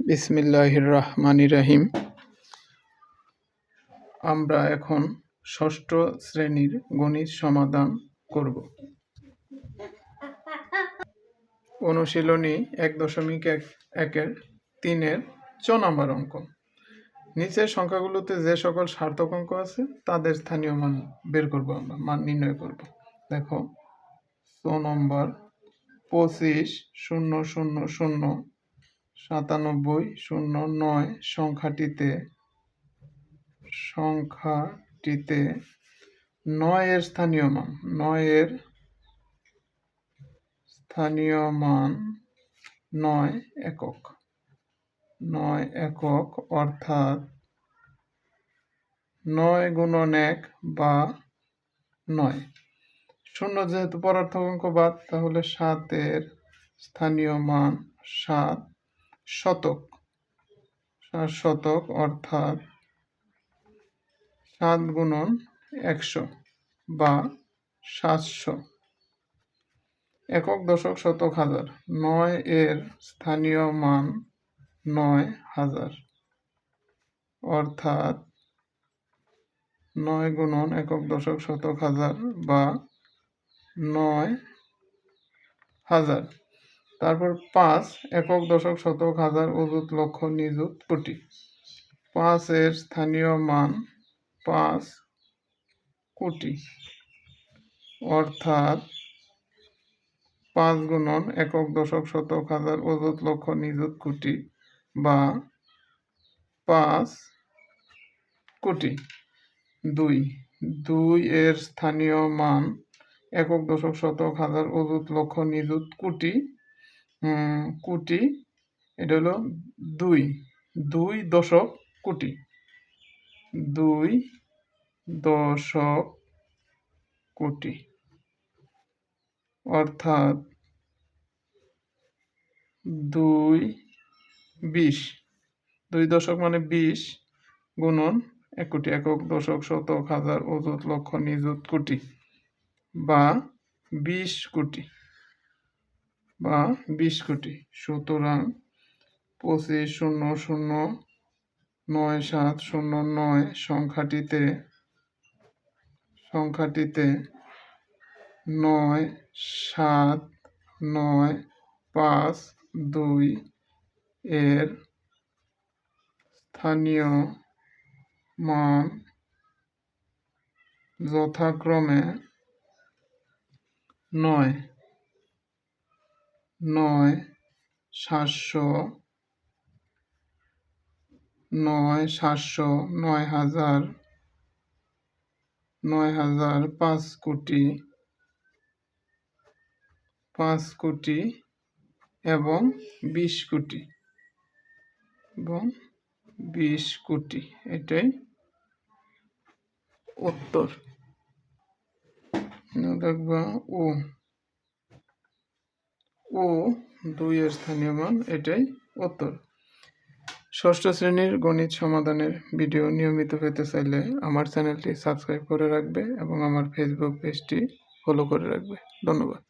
বিসমিল্লাহির রহমানির রহিম। আমরা এখন ষষ্ঠ শ্রেণীর গণিত সমাধান করব। অনুশীলনী 1.1-এর 3-এর 4 নম্বর অঙ্ক। নিচের সংখ্যাগুলোতে যে সকল সার্থক অঙ্ক আছে তাদের স্থানীয় মান বের করব, আমরা মান নির্ণয় করব। দেখো 4 নম্বর 25,000,97,009 সংখ্যাটিতে 9 এর স্থানীয় মান 9 একক। 9 একক অর্থাৎ 9 গুণন 1 বা 9। শূন্য যেহেতু পদার্থক অঙ্ক বাদ, তাহলে 7 এর স্থানীয় মান 7 শতক। 7 শতক অর্থাৎ 7 গুণন 100 বা 700। একক, দশক, শতক, হাজার। 9 এর স্থানীয় মান 9,000 অর্থাৎ 9 গুণন একক, দশক, শতক, হাজার বা 9,000। তারপর 5 একক, দশক, শতক, হাজার, অযুত, লক্ষ, নিযুত, কোটি। 5 এর স্থানীয় মান 5 কোটি অর্থাৎ 5 গুণন একক, দশক, শতক, হাজার, অযুত, লক্ষ, নিযুত, কোটি বা 5 কোটি। 2 এর স্থানীয় মান একক, দশক, শতক, হাজার, অযুত, লক্ষ, নিযুত, কোটি। কোটি এটা হলো 2 দশক কোটি। 2 দশক কোটি অর্থাৎ 20। 2 দশক মানে 20 গুণন 1 কোটি। একক, দশক, শতক, হাজার, অযুত, লক্ষ, নিযুত, কোটি বা 20 কোটি। সুতরাং 25,000,97,009 সংখ্যাটিতে 9,7,9,5,2 এর স্থানীয় মান যথাক্রমে 9,700, 9,000, 5 কোটি, 5 কোটি এবং 20 কোটি। এটাই উত্তর। দেখবা ও 2 এর স্থানীয় মান, এটাই উত্তর। ষষ্ঠ শ্রেণীর গণিত সমাধানের ভিডিও নিয়মিত পেতে চাইলে আমার চ্যানেলটি সাবস্ক্রাইব করে রাখবে এবং আমার ফেসবুক পেজটি ফলো করে রাখবে। ধন্যবাদ।